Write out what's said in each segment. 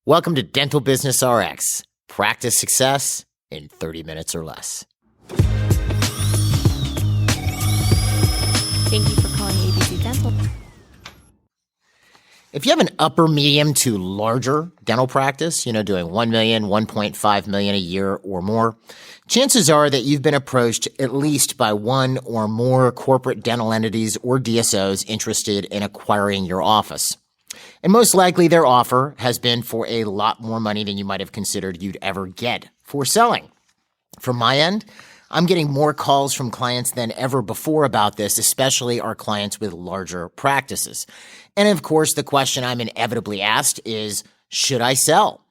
Welcome to Dental Business RX. Practice success in 30 minutes or less. Thank you for calling ABC Dental. If you have an upper medium to larger dental practice, doing 1 million, 1.5 million a year or more, chances are that you've been approached at least by one or more corporate dental entities or DSOs interested in acquiring your office. And most likely their offer has been for a lot more money than you might have considered you'd ever get for selling. From my end, I'm getting more calls from clients than ever before about this, especially our clients with larger practices. And of course, the question I'm inevitably asked is, should I sell?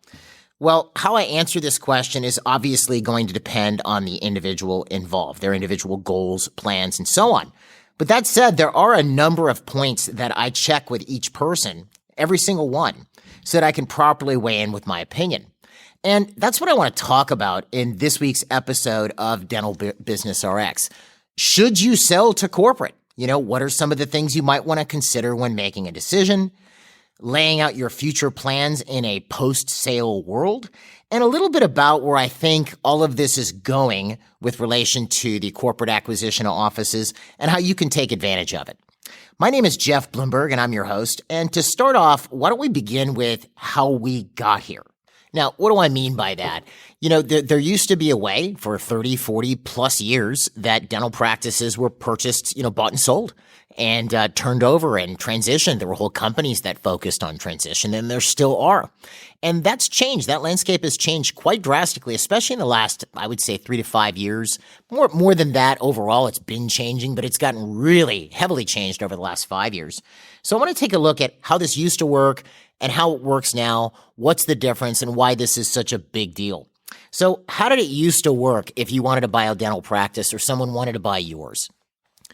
Well, how I answer this question is obviously going to depend on the individual involved, their individual goals, plans, and so on. But that said, there are a number of points that I check with each person, every single one, so that I can properly weigh in with my opinion. And that's what I want to talk about in this week's episode of Dental Business RX. Should you sell to corporate? What are some of the things you might want to consider when making a decision, laying out your future plans in a post-sale world, and a little bit about where I think all of this is going with relation to the corporate acquisition of offices and how you can take advantage of it. My name is Jeff Bloomberg, and I'm your host. And to start off, why don't we begin with how we got here? Now, what do I mean by that? There used to be a way for 30, 40 plus years that dental practices were purchased, bought and sold and turned over and transitioned. There were whole companies that focused on transition, and there still are. And that's changed. That landscape has changed quite drastically, especially in the last, I would say, 3 to 5 years. More than that, overall, it's been changing, but it's gotten really heavily changed over the last 5 years. So I want to take a look at how this used to work and how it works now, what's the difference, and why this is such a big deal. So how did it used to work if you wanted to buy a dental practice or someone wanted to buy yours?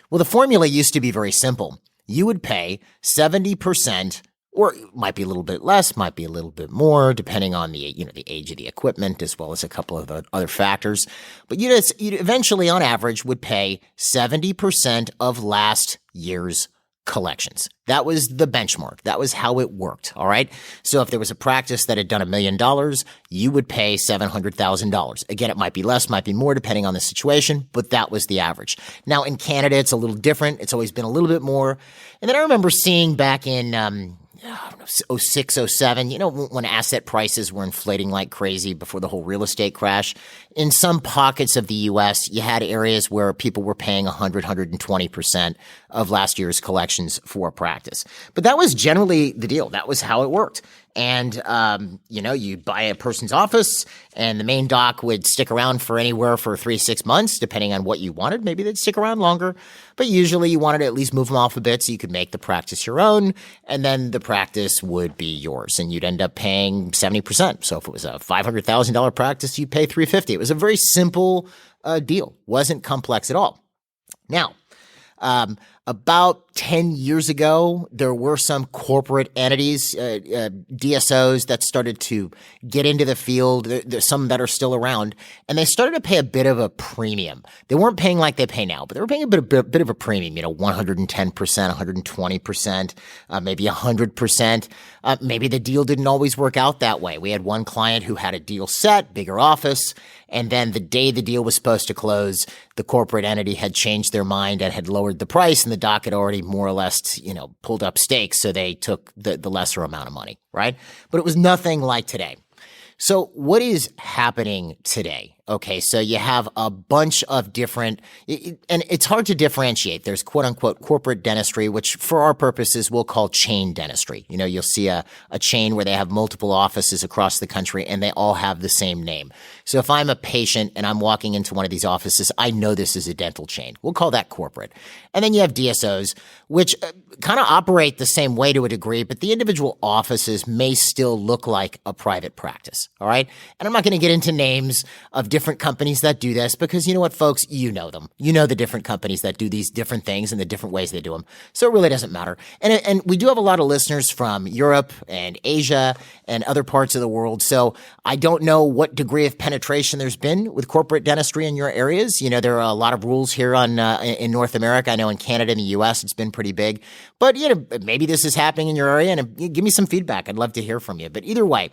Well, the formula used to be very simple. You would pay 70%, or it might be a little bit less, might be a little bit more, depending on the age of the equipment, as well as a couple of the other factors. But you'd eventually, on average, would pay 70% of last year's collections. That was the benchmark. That was how it worked. All right. So if there was a practice that had done $1 million, you would pay $700,000. Again, it might be less, might be more, depending on the situation, but that was the average. Now in Canada, it's a little different. It's always been a little bit more. And then I remember seeing back in, 06, 07, when asset prices were inflating like crazy before the whole real estate crash. In some pockets of the U.S., you had areas where people were paying 100, 120% of last year's collections for a practice. But that was generally the deal. That was how it worked. And, you'd buy a person's office and the main doc would stick around for anywhere for 3 to 6 months, depending on what you wanted. Maybe they'd stick around longer, but usually you wanted to at least move them off a bit so you could make the practice your own. And then the practice would be yours and you'd end up paying 70%. So if it was a $500,000 practice, you'd pay $350,000. It was a very simple deal. Wasn't complex at all. Now, about 10 years ago, there were some corporate entities, DSOs, that started to get into the field. There's some that are still around, and they started to pay a bit of a premium. They weren't paying like they pay now, but they were paying a bit of a premium, 110%, 120%, maybe 100%. Maybe the deal didn't always work out that way. We had one client who had a deal set, bigger office, and then the day the deal was supposed to close, the corporate entity had changed their mind and had lowered the price, and the doc had already more or less, pulled up stakes, so they took the lesser amount of money, right? But it was nothing like today. So what is happening today? Okay, so you have a bunch of different, and it's hard to differentiate. There's quote unquote corporate dentistry, which for our purposes we'll call chain dentistry. You'll see a chain where they have multiple offices across the country and they all have the same name. So if I'm a patient and I'm walking into one of these offices, I know this is a dental chain. We'll call that corporate. And then you have DSOs, which kind of operate the same way to a degree, but the individual offices may still look like a private practice. All right. And I'm not going to get into names of different companies that do this because you know what, folks, you know them. You know the different companies that do these different things and the different ways they do them. So it really doesn't matter. And we do have a lot of listeners from Europe and Asia and other parts of the world. So I don't know what degree of penetration there's been with corporate dentistry in your areas. There are a lot of rules here in North America. I know in Canada and the US, it's been pretty big. But maybe this is happening in your area, and give me some feedback. I'd love to hear from you. But either way,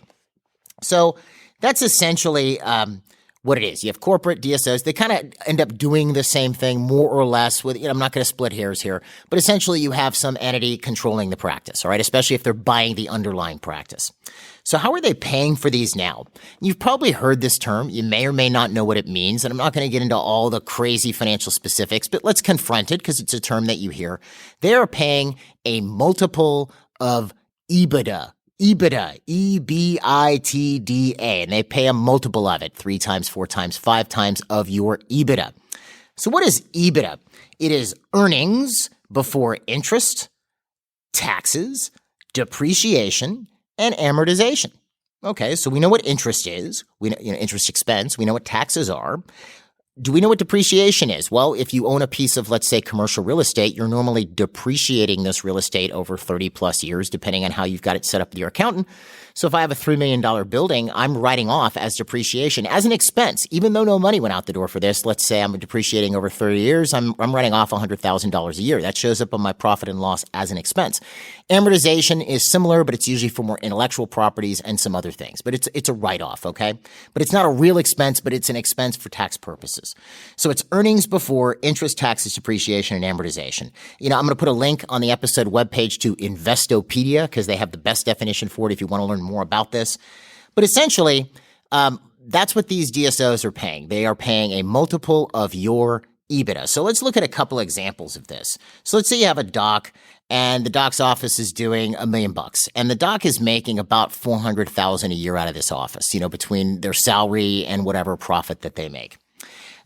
So that's essentially what it is. You have corporate DSOs. They kind of end up doing the same thing more or less with, I'm not going to split hairs here, but essentially you have some entity controlling the practice, all right, especially if they're buying the underlying practice. So how are they paying for these now? You've probably heard this term. You may or may not know what it means, and I'm not going to get into all the crazy financial specifics, but let's confront it because it's a term that you hear. They are paying a multiple of EBITDA. EBITDA, EBITDA, and they pay a multiple of it, 3 times, 4 times, 5 times of your EBITDA. So what is EBITDA? It is earnings before interest, taxes, depreciation, and amortization. Okay, so we know what interest is. We know, interest expense. We know what taxes are. Do we know what depreciation is? Well, if you own a piece of, let's say, commercial real estate, you're normally depreciating this real estate over 30 plus years, depending on how you've got it set up with your accountant. So if I have a $3 million building, I'm writing off as depreciation, as an expense, even though no money went out the door for this. Let's say I'm depreciating over 30 years. I'm writing off $100,000 a year. That shows up on my profit and loss as an expense. Amortization is similar, but it's usually for more intellectual properties and some other things. But it's a write-off, okay? But it's not a real expense, but it's an expense for tax purposes. So it's earnings before interest, taxes, depreciation, and amortization. I'm going to put a link on the episode webpage to Investopedia because they have the best definition for it if you want to learn more about this. But essentially, that's what these DSOs are paying. They are paying a multiple of your EBITDA. So let's look at a couple examples of this. So let's say you have a doc and the doc's office is doing $1 million and the doc is making about $400,000 a year out of this office, between their salary and whatever profit that they make.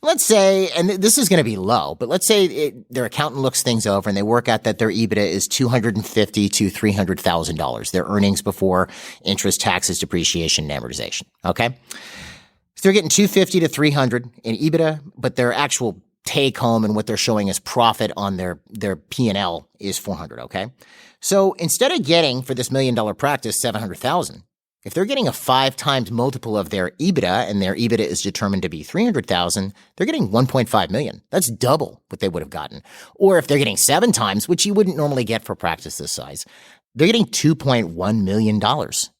Let's say, and this is going to be low, but let's say their accountant looks things over and they work out that their EBITDA is $250,000 to $300,000. Their earnings before interest, taxes, depreciation, and amortization. Okay, so they're getting $250,000 to $300,000 in EBITDA, but their actual take home and what they're showing as profit on their P&L is $400,000. Okay, so instead of getting for this $1 million practice $700,000. If they're getting a 5 times multiple of their EBITDA and their EBITDA is determined to be $300,000, they're getting $1.5 million. That's double what they would have gotten. Or if they're getting 7 times, which you wouldn't normally get for practice this size, they're getting $2.1 million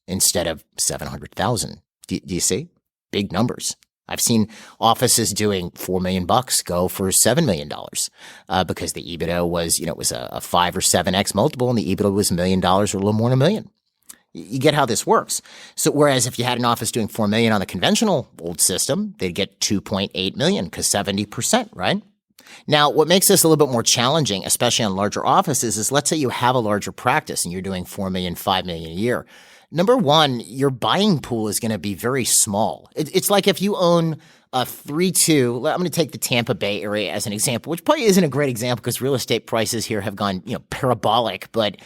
instead of $700,000. Do you see? Big numbers. I've seen offices doing $4 million go for $7 million because the EBITDA was, it was a 5 or 7x multiple and the EBITDA was $1 million or a little more than $1 million. You get how this works. So whereas if you had an office doing $4 million on the conventional old system, they'd get $2.8 million because 70%, right? Now, what makes this a little bit more challenging, especially on larger offices, is let's say you have a larger practice and you're doing $4 million, $5 million a year. Number one, your buying pool is going to be very small. It's like if you own a 3-2, I'm going to take the Tampa Bay area as an example, which probably isn't a great example because real estate prices here have gone, parabolic, but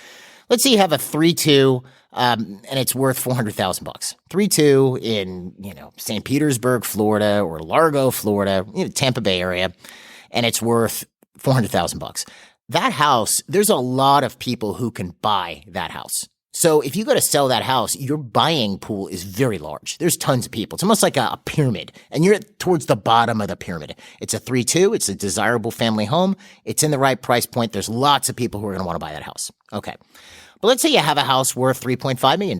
let's say you have a 3-2, and it's worth $400,000. 3-2 in, St. Petersburg, Florida, or Largo, Florida, Tampa Bay area, and it's worth $400,000. That house, there's a lot of people who can buy that house. So if you go to sell that house, your buying pool is very large. There's tons of people. It's almost like a pyramid, and you're towards the bottom of the pyramid. It's a 3-2. It's a desirable family home. It's in the right price point. There's lots of people who are going to want to buy that house. Okay. But let's say you have a house worth $3.5 million.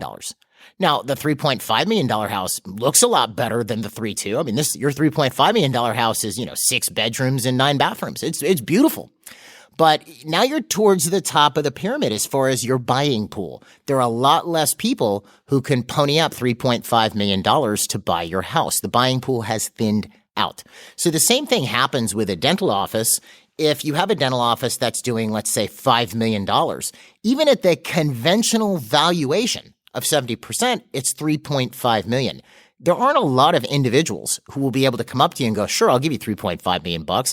Now, the $3.5 million house looks a lot better than the 3-2. I mean, your $3.5 million house is, 6 bedrooms and 9 bathrooms. It's beautiful. But now you're towards the top of the pyramid as far as your buying pool. There are a lot less people who can pony up $3.5 million to buy your house. The buying pool has thinned out. So the same thing happens with a dental office. If you have a dental office that's doing, let's say, $5 million, even at the conventional valuation of 70%, it's $3.5 million. There aren't a lot of individuals who will be able to come up to you and go, sure, I'll give you $3.5 million.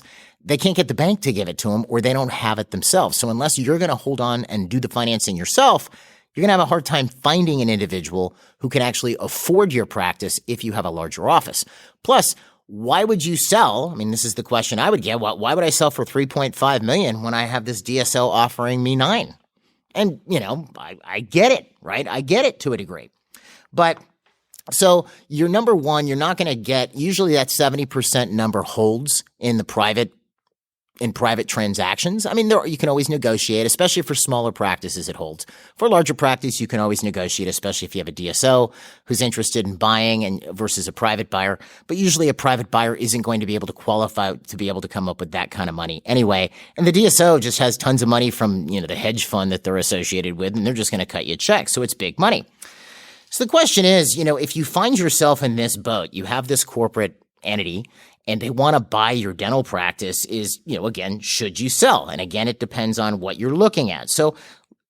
They can't get the bank to give it to them or they don't have it themselves. So unless you're going to hold on and do the financing yourself, you're going to have a hard time finding an individual who can actually afford your practice if you have a larger office. Plus, why would you sell? I mean, this is the question I would get. Why would I sell for $3.5 million when I have this DSO offering me $9 million? And, I get it, right? I get it to a degree. But so you're number one, you're not going to get, usually that 70% number holds in the private in private transactions. I mean, you can always negotiate, especially for smaller practices it holds. For a larger practice, you can always negotiate, especially if you have a DSO who's interested in buying and versus a private buyer. But usually a private buyer isn't going to be able to qualify to be able to come up with that kind of money anyway. And the DSO just has tons of money from, the hedge fund that they're associated with, and they're just going to cut you a check. So it's big money. So the question is, if you find yourself in this boat, you have this corporate entity and they want to buy your dental practice again, should you sell? And again, it depends on what you're looking at. So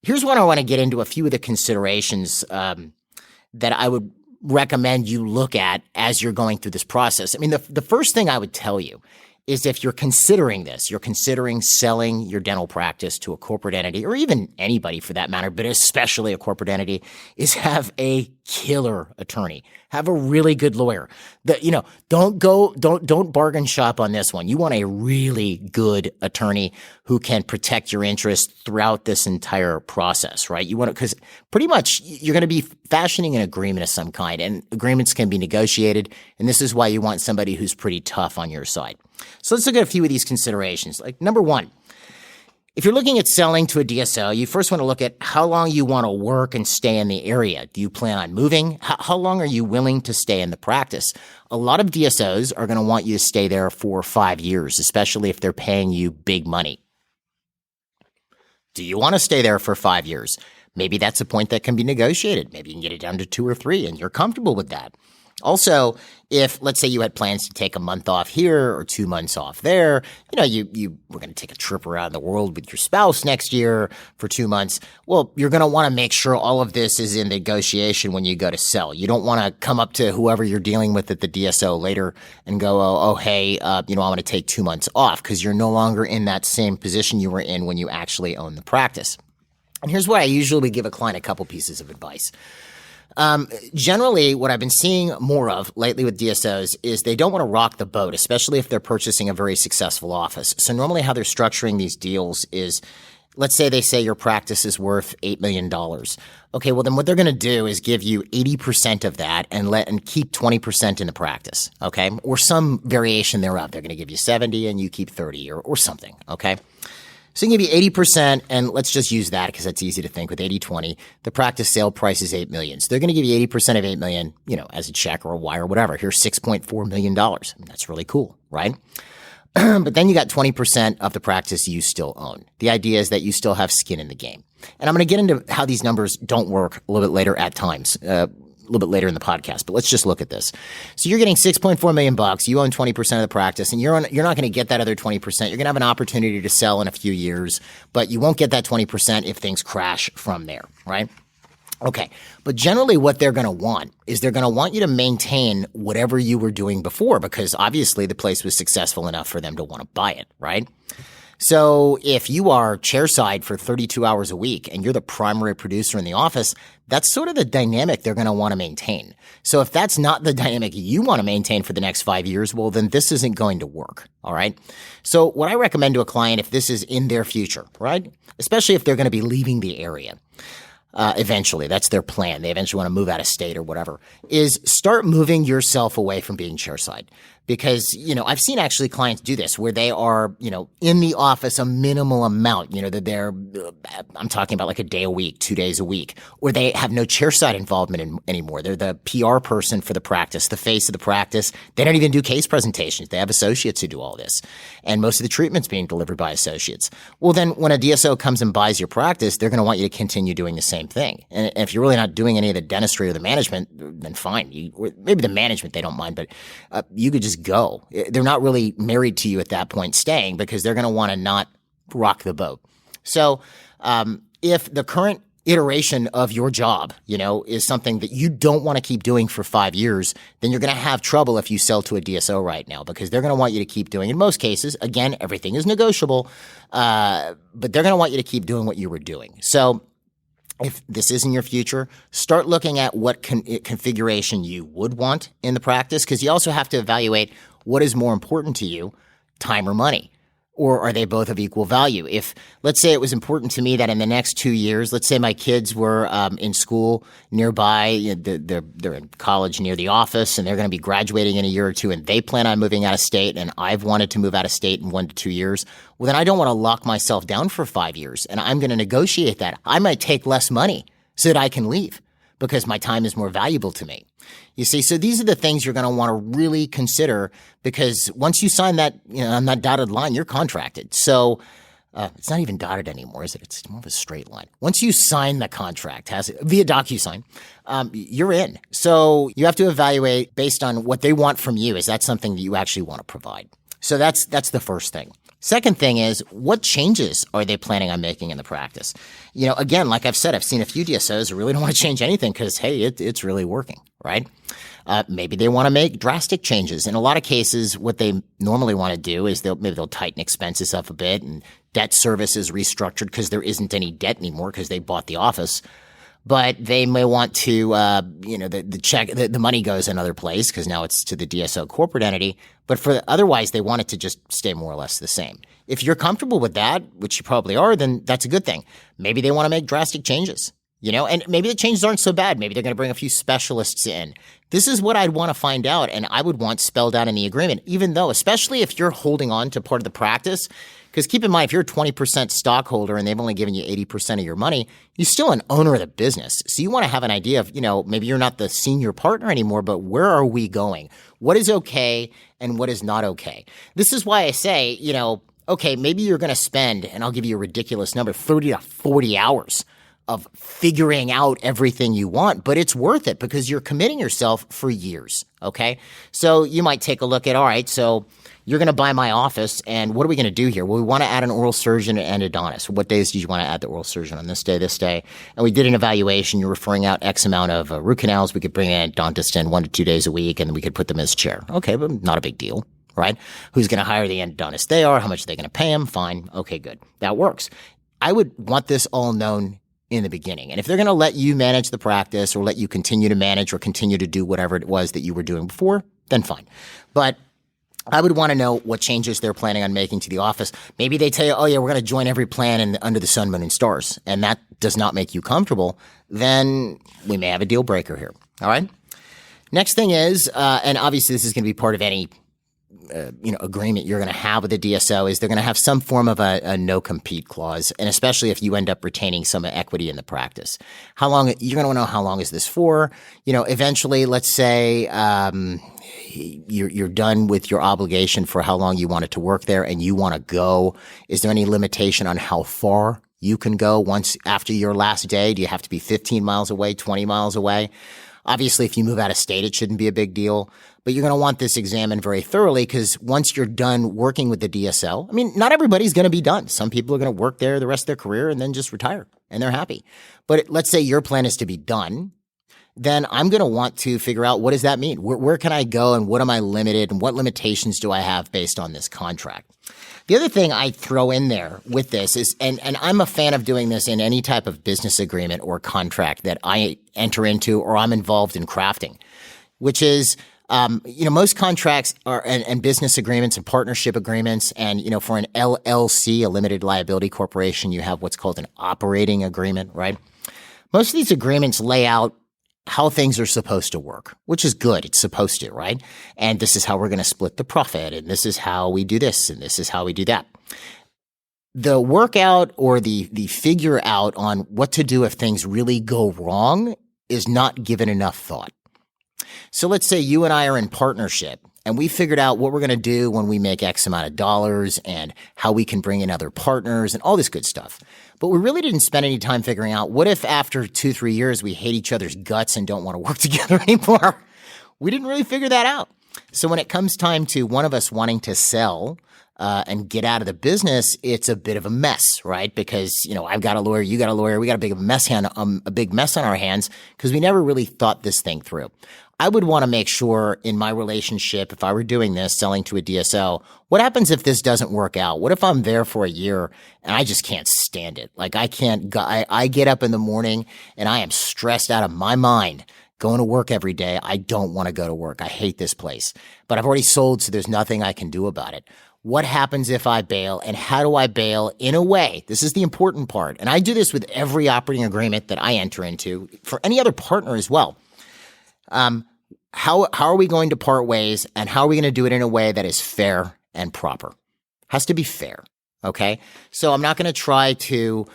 here's what I want to get into a few of the considerations that I would recommend you look at as you're going through this process. I mean, the first thing I would tell you is if you're considering selling your dental practice to a corporate entity, or even anybody for that matter, but especially a corporate entity, is have a killer attorney. Have a really good lawyer. Don't bargain shop on this one. You want a really good attorney who can protect your interests throughout this entire process, right? You want to, because pretty much you're going to be fashioning an agreement of some kind, and agreements can be negotiated. And this is why you want somebody who's pretty tough on your side. So let's look at a few of these considerations. Like number one, if you're looking at selling to a DSO, you first want to look at how long you want to work and stay in the area. Do you plan on moving? How long are you willing to stay in the practice? A lot of DSOs are going to want you to stay there for 5 years, especially if they're paying you big money. Do you want to stay there for 5 years? Maybe that's a point that can be negotiated. Maybe you can get it down to 2 or 3 and you're comfortable with that. Also, if let's say you had plans to take a month off here or 2 months off there, you were going to take a trip around the world with your spouse next year for 2 months. Well, you're going to want to make sure all of this is in negotiation when you go to sell. You don't want to come up to whoever you're dealing with at the DSO later and go, hey, I want to take 2 months off, because you're no longer in that same position you were in when you actually own the practice. And here's why I usually give a client a couple pieces of advice. Generally, what I've been seeing more of lately with DSOs is they don't want to rock the boat, especially if they're purchasing a very successful office. So normally how they're structuring these deals is, let's say they say your practice is worth $8 million. Okay, well then what they're going to do is give you 80% of that and keep 20% in the practice, okay? Or some variation thereof. They're going to give you 70 and you keep 30 or something, okay? So you can give you 80%, and let's just use that because that's easy to think with 80-20. The practice sale price is $8 million. So they're going to give you 80% of $8 million, as a check or a wire or whatever. Here's $6.4 million. I mean, that's really cool, right? But then you got 20% of the practice you still own. The idea is that you still have skin in the game. And I'm going to get into how these numbers don't work a little bit later at times. A little bit later in the podcast, but let's just look at this. So you're getting $6.4 million. You own 20% of the practice, and you're not going to get that other 20%. You're going to have an opportunity to sell in a few years, but you won't get that 20% if things crash from there, right? Okay. But generally what they're going to want is they're going to want you to maintain whatever you were doing before, because obviously the place was successful enough for them to want to buy it, right? So if you are chairside for 32 hours a week and you're the primary producer in the office, that's sort of the dynamic they're going to want to maintain. So if that's not the dynamic you want to maintain for the next 5 years, well, then this isn't going to work. All right. So what I recommend to a client, if this is in their future, right, especially if they're going to be leaving the area, eventually, that's their plan. They eventually want to move out of state or whatever, is start moving yourself away from being chairside. Because, I've seen actually clients do this where they are, in the office a minimal amount, that I'm talking about like a day a week, 2 days a week, or they have no chairside involvement anymore. They're the PR person for the practice, the face of the practice. They don't even do case presentations. They have associates who do all this. And most of the treatment's being delivered by associates. Well, then when a DSO comes and buys your practice, they're going to want you to continue doing the same thing. And if you're really not doing any of the dentistry or the management, then fine. Maybe the management they don't mind, but you could just go. They're not really married to you at that point staying, because they're going to want to not rock the boat. So if the current iteration of your job, is something that you don't want to keep doing for 5 years, then you're going to have trouble if you sell to a DSO right now, because they're going to want you to keep doing, in most cases, again, everything is negotiable, but they're going to want you to keep doing what you were doing. So if this is in your future, start looking at what configuration you would want in the practice, because you also have to evaluate what is more important to you, time or money. Or are they both of equal value? If, let's say it was important to me that in the next 2 years, let's say my kids were in school nearby, they're in college near the office, and they're going to be graduating in a year or two, and they plan on moving out of state, and I've wanted to move out of state in 1 to 2 years, well, then I don't want to lock myself down for 5 years, and I'm going to negotiate that. I might take less money so that I can leave because my time is more valuable to me. You see, so these are the things you're going to want to really consider, because once you sign that, on that dotted line, you're contracted. So it's not even dotted anymore, is it? It's more of a straight line. Once you sign the contract via DocuSign, you're in. So you have to evaluate based on what they want from you. Is that something that you actually want to provide? So that's the first thing. Second thing is, what changes are they planning on making in the practice? Again, like I've said, I've seen a few DSOs who really don't want to change anything because, hey, it's really working, right? Maybe they want to make drastic changes. In a lot of cases, what they normally want to do is they'll tighten expenses up a bit, and debt service is restructured because there isn't any debt anymore because they bought the office. But they may want to, the money goes another place because now it's to the DSO corporate entity. But otherwise, they want it to just stay more or less the same. If you're comfortable with that, which you probably are, then that's a good thing. Maybe they want to make drastic changes, and maybe the changes aren't so bad. Maybe they're going to bring a few specialists in. This is what I'd want to find out, and I would want spelled out in the agreement, even though, especially if you're holding on to part of the practice. Because keep in mind, if you're a 20% stockholder and they've only given you 80% of your money, you're still an owner of the business. So you want to have an idea of, maybe you're not the senior partner anymore, but where are we going? What is okay and what is not okay? This is why I say, okay, maybe you're going to spend, and I'll give you a ridiculous number, 30 to 40 hours of figuring out everything you want, but it's worth it because you're committing yourself for years, okay? So you might take a look at, all right, so you're going to buy my office, and what are we going to do here? Well, we want to add an oral surgeon and endodontist. What days do you want to add the oral surgeon on? This day, this day. And we did an evaluation. You're referring out X amount of root canals. We could bring an endodontist in 1 to 2 days a week, and we could put them as chair. Okay, but not a big deal, right? Who's going to hire the endodontist? They are. How much are they going to pay him? Fine. Okay, good. That works. I would want this all known in the beginning. And if they're going to let you manage the practice or let you continue to manage or continue to do whatever it was that you were doing before, then fine. But I would want to know what changes they're planning on making to the office. Maybe they tell you, oh, yeah, we're going to join every plan under the sun, moon, and stars, and that does not make you comfortable, then we may have a deal breaker here. All right? Next thing is, and obviously this is going to be part of any agreement you're going to have with the DSO, is they're going to have some form of a no-compete clause, and especially if you end up retaining some equity in the practice. How long – you're going to want to know how long is this for. Eventually, let's say you're done with your obligation for how long you want it to work there and you want to go. Is there any limitation on how far you can go once after your last day? Do you have to be 15 miles away, 20 miles away? Obviously, if you move out of state, it shouldn't be a big deal. But you're going to want this examined very thoroughly because once you're done working with the DSO, not everybody's going to be done. Some people are going to work there the rest of their career and then just retire, and they're happy. But let's say your plan is to be done. Then I'm going to want to figure out, what does that mean? Where can I go, and what am I limited, and what limitations do I have based on this contract? The other thing I throw in there with this is, and I'm a fan of doing this in any type of business agreement or contract that I enter into or I'm involved in crafting, which is, most contracts are and business agreements and partnership agreements, and for an LLC, a limited liability corporation, you have what's called an operating agreement, right? Most of these agreements lay out how things are supposed to work, which is good. It's supposed to, right? And this is how we're going to split the profit, and this is how we do this, and this is how we do that. The workout or the figure out on what to do if things really go wrong is not given enough thought. So let's say you and I are in partnership, and we figured out what we're going to do when we make X amount of dollars and how we can bring in other partners and all this good stuff. But we really didn't spend any time figuring out, what if after 2-3 years we hate each other's guts and don't want to work together anymore? We didn't really figure that out. So when it comes time to one of us wanting to sell and get out of the business, it's a bit of a mess, right? Because, I've got a lawyer, you got a lawyer, we got a big mess on our hands because we never really thought this thing through. I would want to make sure in my relationship, if I were doing this, selling to a DSO, what happens if this doesn't work out? What if I'm there for a year and I just can't stand it? Like I get up in the morning and I am stressed out of my mind going to work every day. I don't want to go to work. I hate this place, but I've already sold, so there's nothing I can do about it. what happens if I bail, and how do I bail in a way? This is the important part. And I do this with every operating agreement that I enter into for any other partner as well. How are we going to part ways, and how are we going to do it in a way that is fair and proper? Has to be fair. Okay. So I'm not going to try to,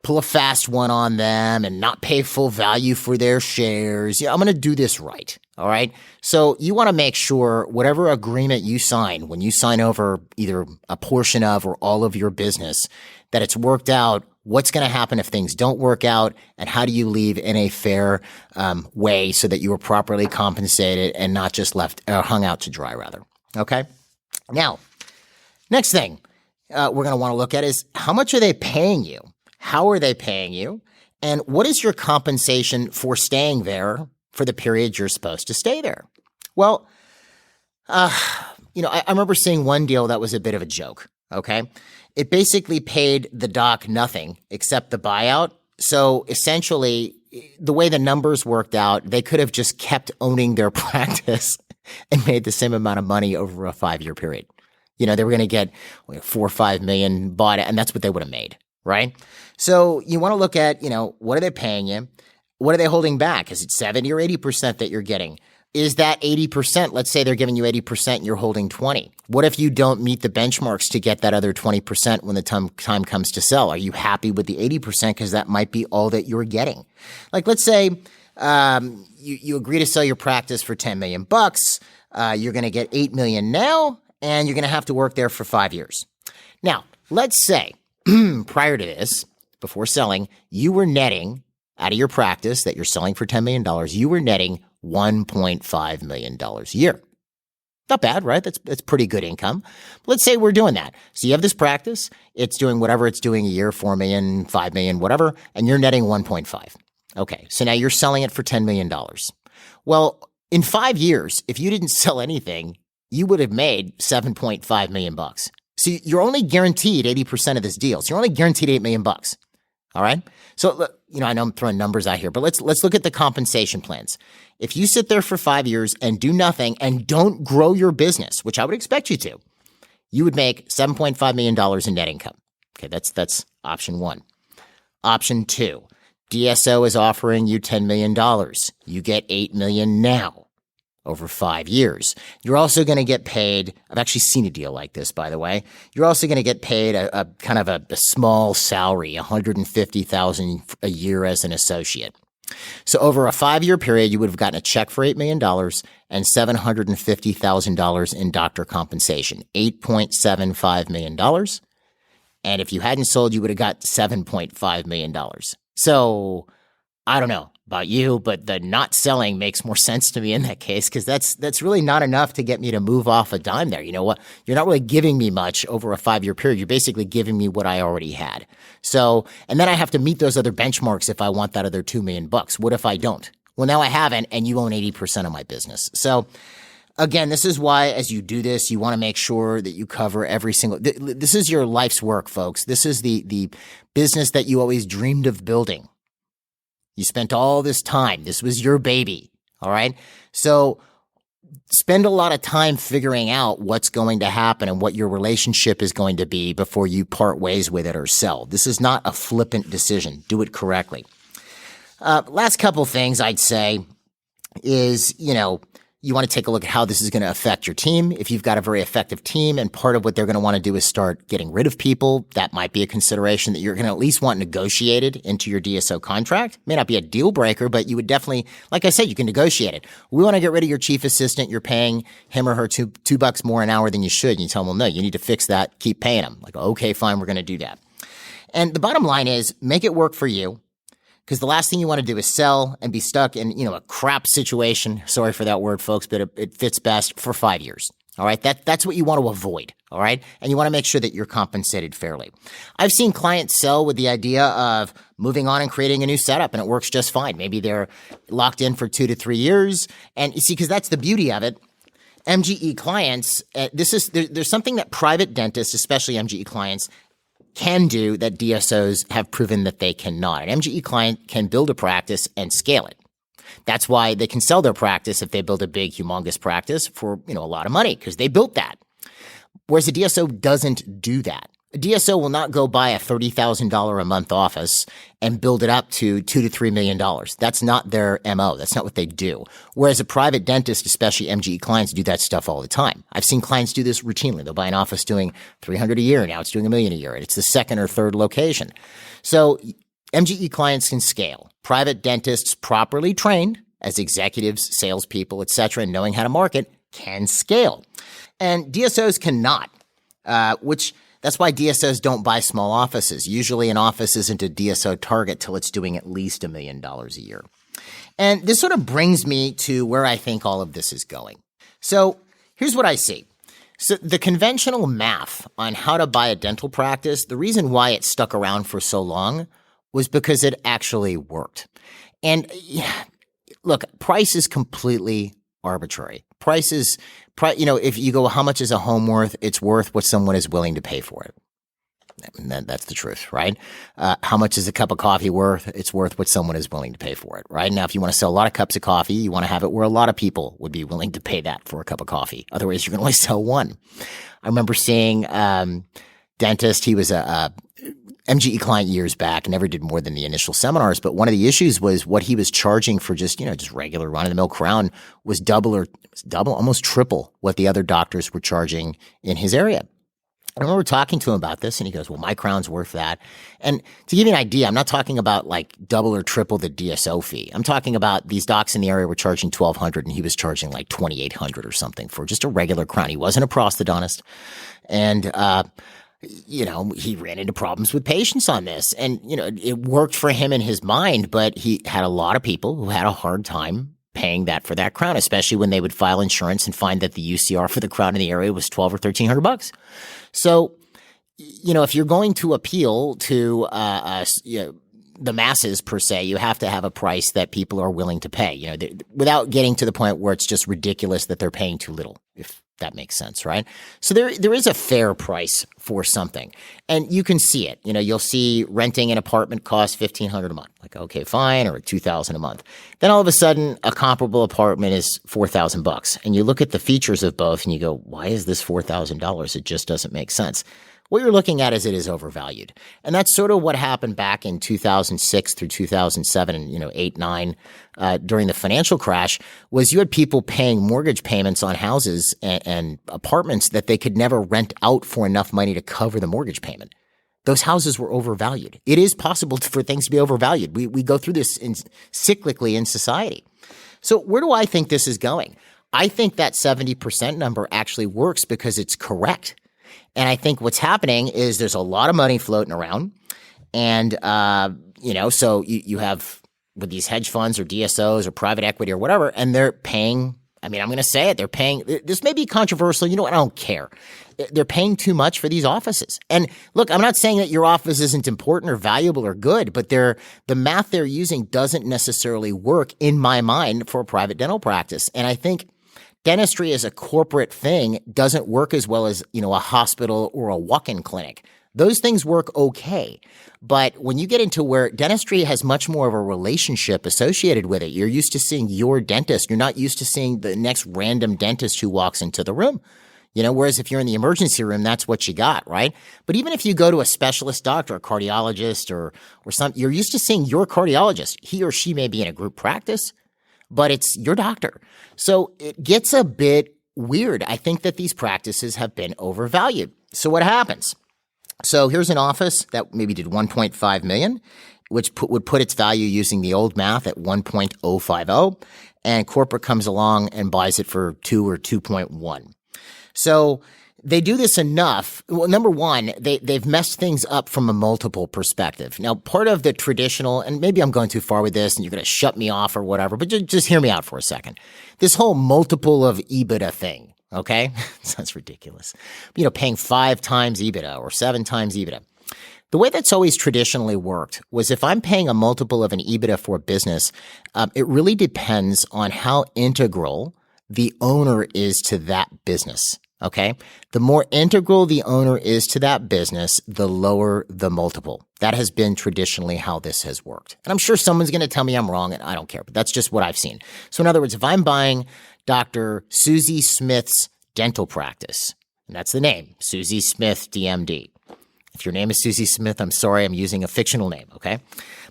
pull a fast one on them and not pay full value for their shares. I'm going to do this right. All right. So you want to make sure whatever agreement you sign, when you sign over either a portion of or all of your business, that it's worked out. What's going to happen if things don't work out, and how do you leave in a fair way so that you are properly compensated and not just left hung out to dry, rather. Okay. Now, next thing we're going to want to look at is how much are they paying you? How are they paying you? And what is your compensation for staying there for the period you're supposed to stay there? Well, I remember seeing one deal that was a bit of a joke, okay? It basically paid the doc nothing except the buyout. So essentially, the way the numbers worked out, they could have just kept owning their practice and made the same amount of money over a 5-year period. They were going to get 4 or 5 million bought, and that's what they would have made, right? So you want to look at, what are they paying you? What are they holding back? Is it 70 or 80% that you're getting? Is that 80%? Let's say they're giving you 80% and you're holding 20. What if you don't meet the benchmarks to get that other 20% when the time comes to sell? Are you happy with the 80%? Because that might be all that you're getting. Like, let's say you agree to sell your practice for $10 million. You're going to get $8 million now, and you're going to have to work there for 5 years. Now, let's say prior to this, before selling, you were netting out of your practice that you're selling for $10 million, you were netting $1.5 million a year. Not bad, right? That's pretty good income. Let's say we're doing that. So you have this practice, it's doing whatever it's doing a year, 4 million, 5 million, whatever, and you're netting 1.5. Okay, so now you're selling it for $10 million. Well, in 5 years, if you didn't sell anything, you would have made $7.5 million. So you're only guaranteed 80% of this deal. So you're only guaranteed $8 million. All right. So, I know I'm throwing numbers out here, but let's look at the compensation plans. If you sit there for 5 years and do nothing and don't grow your business, which I would expect you to, you would make $7.5 million in net income. Okay. That's option one. Option two, DSO is offering you $10 million. You get $8 million now over 5 years. You're also going to get paid. I've actually seen a deal like this, by the way. You're also going to get paid a kind of a small salary, $150,000 a year as an associate. So over a 5-year period, you would have gotten a check for $8 million and $750,000 in doctor compensation, $8.75 million. And if you hadn't sold, you would have got $7.5 million. So I don't know about you, but the not selling makes more sense to me in that case, because that's really not enough to get me to move off a dime there. You know what? You're not really giving me much over a 5-year period. You're basically giving me what I already had. So, and then I have to meet those other benchmarks if I want that other $2 million. What if I don't? Well, now I haven't, and you own 80% of my business. So again, this is why as you do this, you want to make sure that you cover every single, this is your life's work, folks. This is the business that you always dreamed of building. You spent all this time. This was your baby. All right. So spend a lot of time figuring out what's going to happen and what your relationship is going to be before you part ways with it or sell. This is not a flippant decision. Do it correctly. Last couple things I'd say is, you want to take a look at how this is going to affect your team. If you've got a very effective team and part of what they're going to want to do is start getting rid of people, that might be a consideration that you're going to at least want negotiated into your DSO contract. May not be a deal breaker, but you would definitely, like I said, you can negotiate it. We want to get rid of your chief assistant. You're paying him or her $2 more an hour than you should. And you tell them, well, no, you need to fix that. Keep paying them. Like, okay, fine, we're going to do that. And the bottom line is make it work for you. Because the last thing you want to do is sell and be stuck in, a crap situation. Sorry for that word, folks, but it fits best for 5 years. All right. That's what you want to avoid. All right. And you want to make sure that you're compensated fairly. I've seen clients sell with the idea of moving on and creating a new setup, and it works just fine. Maybe they're locked in for 2 to 3 years. And you see, because that's the beauty of it. MGE clients, there's something that private dentists, especially MGE clients, can do that DSOs have proven that they cannot. An MGE client can build a practice and scale it. That's why they can sell their practice if they build a big, humongous practice for, a lot of money, because they built that. Whereas a DSO doesn't do that. A DSO will not go buy a $30,000 a month office and build it up to $2 to $3 million. That's not their MO. That's not what they do. Whereas a private dentist, especially MGE clients, do that stuff all the time. I've seen clients do this routinely. They'll buy an office doing $300 a year. Now it's doing $1 million a year. And it's the second or third location. So MGE clients can scale. Private dentists properly trained as executives, salespeople, et cetera, and knowing how to market can scale. And DSOs cannot, which that's why DSOs don't buy small offices. Usually an office isn't a DSO target till it's doing at least $1 million a year. And this sort of brings me to where I think all of this is going. So here's what I see. So the conventional math on how to buy a dental practice, the reason why it stuck around for so long was because it actually worked. And look, price is completely arbitrary. If you go, how much is a home worth? It's worth what someone is willing to pay for it. And that's the truth, right? How much is a cup of coffee worth? It's worth what someone is willing to pay for it, right? Now, if you want to sell a lot of cups of coffee, you want to have it where a lot of people would be willing to pay that for a cup of coffee. Otherwise, you're going to only sell one. I remember seeing dentist. He was a MGE client years back, never did more than the initial seminars. But one of the issues was what he was charging for just regular run-of-the-mill crown was double, almost triple what the other doctors were charging in his area. I remember talking to him about this, and he goes, well, my crown's worth that. And to give you an idea, I'm not talking about like double or triple the DSO fee. I'm talking about these docs in the area were charging $1,200, and he was charging like $2,800 or something for just a regular crown. He wasn't a prosthodontist. And, he ran into problems with patients on this. And, it worked for him in his mind, but he had a lot of people who had a hard time paying that for that crown, especially when they would file insurance and find that the UCR for the crown in the area was $1,200 or $1,300. So, if you're going to appeal to the masses per se, you have to have a price that people are willing to pay. Without getting to the point where it's just ridiculous that they're paying too little, if that makes sense, right? So there is a fair price for something, and you can see it. You'll see renting an apartment costs $1,500 a month. Like, okay, fine, or $2,000 a month. Then all of a sudden, a comparable apartment is $4,000, and you look at the features of both, and you go, "Why is this $4,000? It just doesn't make sense." What you're looking at is it is overvalued. And that's sort of what happened back in 2006 through 2007 and, 8, 9, during the financial crash, was you had people paying mortgage payments on houses and apartments that they could never rent out for enough money to cover the mortgage payment. Those houses were overvalued. It is possible for things to be overvalued. We go through this cyclically in society. So where do I think this is going? I think that 70% number actually works because it's correct. And I think what's happening is there's a lot of money floating around. And, so you have with these hedge funds or DSOs or private equity or whatever, and they're paying, I'm going to say it, they're paying, this may be controversial, I don't care. They're paying too much for these offices. And look, I'm not saying that your office isn't important or valuable or good, but the math they're using doesn't necessarily work in my mind for a private dental practice. And I think dentistry as a corporate thing doesn't work as well as, a hospital or a walk-in clinic. Those things work okay. But when you get into where dentistry has much more of a relationship associated with it, you're used to seeing your dentist. You're not used to seeing the next random dentist who walks into the room. Whereas if you're in the emergency room, that's what you got, right? But even if you go to a specialist doctor, a cardiologist or something, you're used to seeing your cardiologist. He or she may be in a group practice, but it's your doctor. So it gets a bit weird. I think that these practices have been overvalued. So what happens? So here's an office that maybe did $1.5 million, which would put its value using the old math at 1.050, and corporate comes along and buys it for 2 or 2.1. So they do this enough. Well, number one, they've messed things up from a multiple perspective. Now, part of the traditional, and maybe I'm going too far with this and you're going to shut me off or whatever, but just hear me out for a second. This whole multiple of EBITDA thing, okay? Sounds ridiculous. Paying 5 times EBITDA or 7 times EBITDA. The way that's always traditionally worked was if I'm paying a multiple of an EBITDA for a business, it really depends on how integral the owner is to that business. Okay. The more integral the owner is to that business, the lower the multiple. That has been traditionally how this has worked. And I'm sure someone's going to tell me I'm wrong, and I don't care, but that's just what I've seen. So in other words, if I'm buying Dr. Susie Smith's dental practice, And that's the name, Susie Smith, DMD. If your name is Susie Smith, I'm sorry, I'm using a fictional name, okay?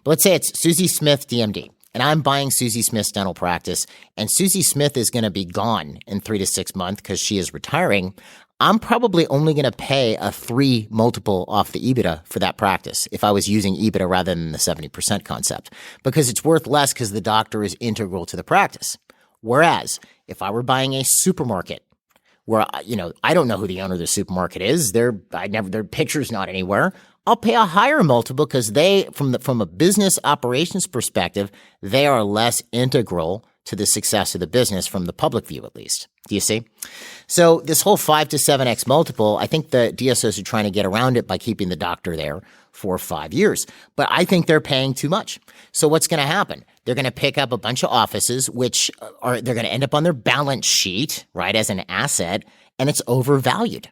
But let's say it's Susie Smith, DMD, and I'm buying Susie Smith's dental practice, and Susie Smith is going to be gone in 3 to 6 months because she is retiring. I'm probably only going to pay a 3 multiple off the EBITDA for that practice if I was using EBITDA rather than the 70% concept, because it's worth less because the doctor is integral to the practice. Whereas if I were buying a supermarket, where, I don't know who the owner of the supermarket is. Their picture's not anywhere. I'll pay a higher multiple because from a business operations perspective, they are less integral to the success of the business from the public view, at least. Do you see? So this whole 5 to 7x multiple, I think the DSOs are trying to get around it by keeping the doctor there for 5 years. But I think they're paying too much. So what's going to happen? They're going to pick up a bunch of offices, which they're going to end up on their balance sheet, right, as an asset, and it's overvalued.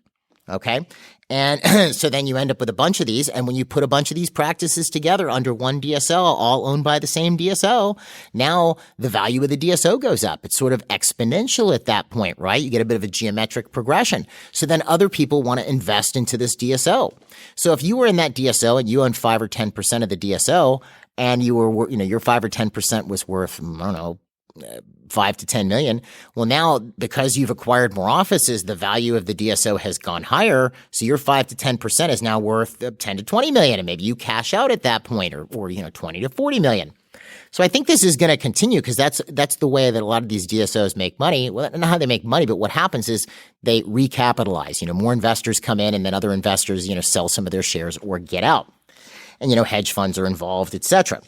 Okay? And so then you end up with a bunch of these. And when you put a bunch of these practices together under one DSO, all owned by the same DSO, now the value of the DSO goes up. It's sort of exponential at that point, right? You get a bit of a geometric progression. So then other people want to invest into this DSO. So if you were in that DSO and you owned 5 or 10% of the DSO, and you were, your 5 or 10% was worth, I don't know, 5 to 10 million. Well, now because you've acquired more offices, the value of the DSO has gone higher. So your 5 to 10% is now worth 10 to 20 million. And maybe you cash out at that point or 20 to 40 million. So I think this is going to continue because that's the way that a lot of these DSOs make money. Well, not how they make money, but what happens is they recapitalize. More investors come in and then other investors, sell some of their shares or get out. And, hedge funds are involved, et cetera.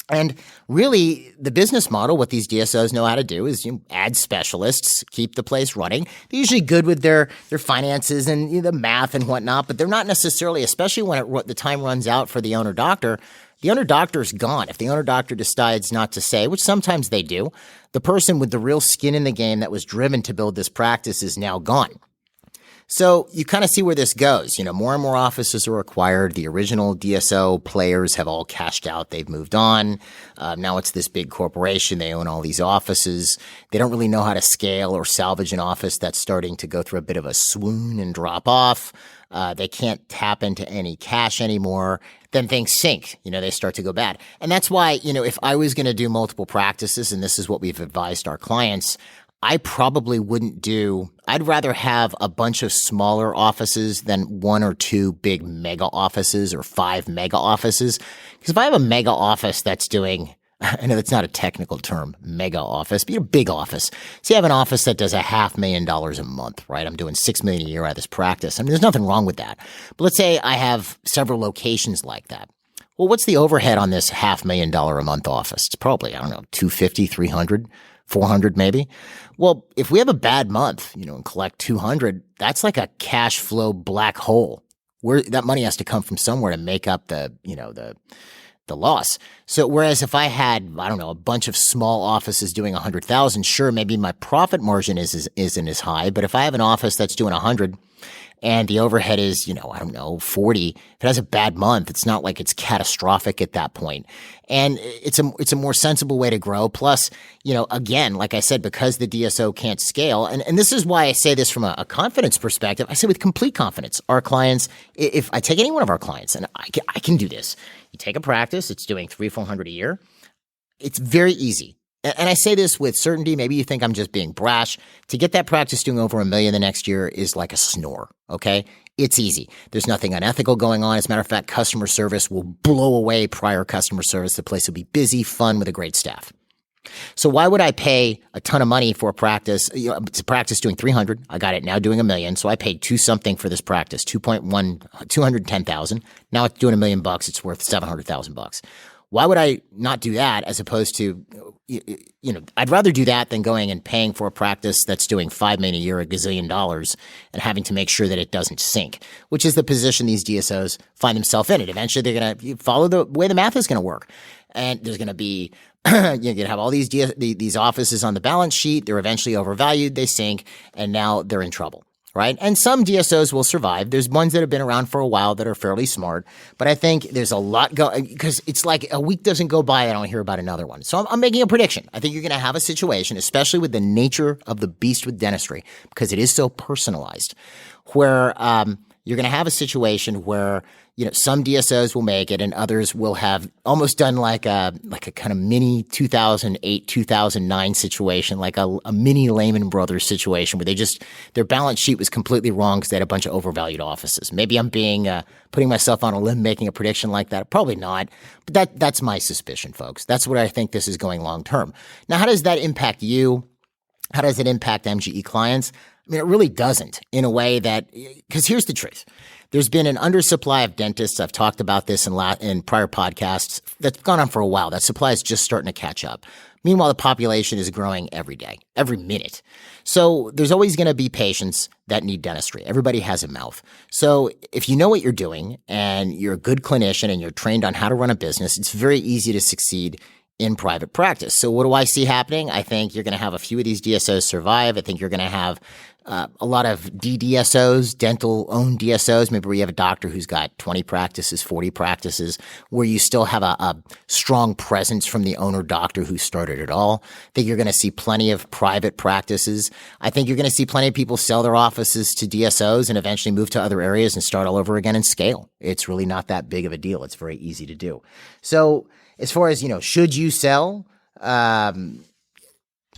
And really, the business model, what these DSOs know how to do is add specialists, keep the place running. They're usually good with their finances and the math and whatnot, but they're not necessarily, especially when the time runs out for the owner doctor. The owner doctor is gone. If the owner doctor decides not to say, which sometimes they do, the person with the real skin in the game that was driven to build this practice is now gone. So you kind of see where this goes. More and more offices are acquired. The original DSO players have all cashed out. They've moved on. Now it's this big corporation. They own all these offices. They don't really know how to scale or salvage an office that's starting to go through a bit of a swoon and drop off. They can't tap into any cash anymore. Then things sink. They start to go bad. And that's why, if I was going to do multiple practices, and this is what we've advised our clients, I probably wouldn't I'd rather have a bunch of smaller offices than 1 or 2 big mega offices or 5 mega offices. Because if I have a mega office that's doing, I know that's not a technical term, mega office, but a big office. So you have an office that does $500,000 a month, right? I'm doing $6 million a year out of this practice. I mean, there's nothing wrong with that. But let's say I have several locations like that. Well, what's the overhead on this $500,000 a month office? It's probably, $250, $300. 400 maybe. Well, if we have a bad month, and collect 200, that's like a cash flow black hole where that money has to come from somewhere to make up the loss. So whereas if I had, a bunch of small offices doing 100,000, sure, maybe my profit margin isn't as high, but if I have an office that's doing 100 and the overhead is, 40, if it has a bad month, it's not like it's catastrophic at that point. And it's a more sensible way to grow. Plus, again, like I said, because the DSO can't scale, and this is why I say this from a confidence perspective, I say with complete confidence, our clients, if I take any one of our clients, and I can do this, you take a practice, it's doing $300-400 a year, it's very easy. And I say this with certainty. Maybe you think I'm just being brash. To get that practice doing over $1 million the next year is like a snore, okay? It's easy. There's nothing unethical going on. As a matter of fact, customer service will blow away prior customer service. The place will be busy, fun, with a great staff. So why would I pay a ton of money for a practice? It's a practice doing 300. I got it now doing $1 million. So I paid $2 for this practice, 210,000. Now it's doing $1 million. It's worth $700,000. Why would I not do that as opposed to, I'd rather do that than going and paying for a practice that's doing $5 million a year, $1 gazillion, and having to make sure that it doesn't sink, which is the position these DSOs find themselves in. And eventually they're going to follow the way the math is going to work. And there's going to be, you're going to have all these offices on the balance sheet. They're eventually overvalued. They sink, and now they're in trouble. right? And some DSOs will survive. There's ones that have been around for a while that are fairly smart, but I think there's a lot going because it's like a week doesn't go by I don't hear about another one. So I'm making a prediction. I think you're going to have a situation, especially with the nature of the beast with dentistry, because it is so personalized, where you're going to have a situation where some DSOs will make it and others will have almost done like a kind of mini 2008, 2009 situation, like a mini Lehman Brothers situation where their balance sheet was completely wrong because they had a bunch of overvalued offices. Maybe I'm putting myself on a limb making a prediction like that. Probably not, but that's my suspicion, folks. That's what I think this is going long term. Now, how does that impact you? How does it impact MGE clients? I mean, it really doesn't in a way because here's the truth. There's been an undersupply of dentists. I've talked about this in prior podcasts. That's gone on for a while. That supply is just starting to catch up. Meanwhile, the population is growing every day, every minute. So there's always going to be patients that need dentistry. Everybody has a mouth. So if you know what you're doing and you're a good clinician and you're trained on how to run a business, it's very easy to succeed in private practice. So what do I see happening? I think you're going to have a few of these DSOs survive. I think you're going to have a lot of DDSOs, dental-owned DSOs, maybe where you have a doctor who's got 20 practices, 40 practices, where you still have a strong presence from the owner doctor who started it all. I think you're going to see plenty of private practices. I think you're going to see plenty of people sell their offices to DSOs and eventually move to other areas and start all over again and scale. It's really not that big of a deal. It's very easy to do. So as far as, should you sell?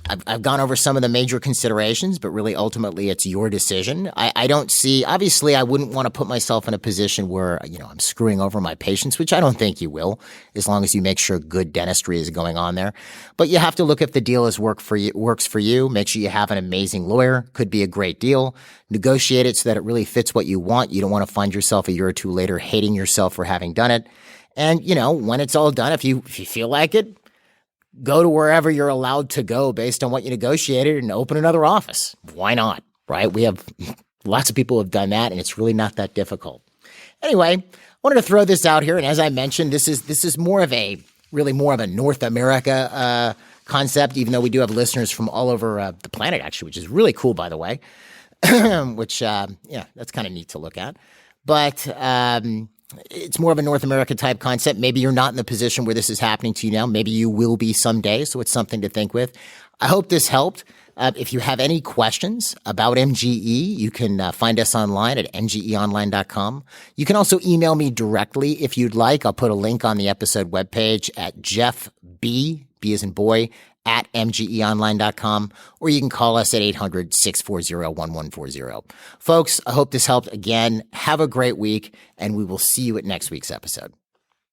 I've gone over some of the major considerations, but really ultimately it's your decision. I don't see, obviously I wouldn't want to put myself in a position where, I'm screwing over my patients, which I don't think you will, as long as you make sure good dentistry is going on there. But you have to look if the deal works for you. Make sure you have an amazing lawyer. Could be a great deal. Negotiate it so that it really fits what you want. You don't want to find yourself a year or two later hating yourself for having done it. And, when it's all done, if you feel like it, go to wherever you're allowed to go based on what you negotiated and open another office. Why not? Right? We have lots of people who have done that, and it's really not that difficult. Anyway, I wanted to throw this out here, and as I mentioned, this is more of a North America concept, even though we do have listeners from all over the planet, actually, which is really cool, by the way. Which that's kind of neat to look at, but it's more of a North America type concept. Maybe you're not in the position where this is happening to you now. Maybe you will be someday. So it's something to think with. I hope this helped. If you have any questions about MGE, you can find us online at mgeonline.com. You can also email me directly if you'd like. I'll put a link on the episode webpage at B as in boy, at mgeonline.com, or you can call us at 800-640-1140. Folks, I hope this helped. Again, have a great week, and we will see you at next week's episode.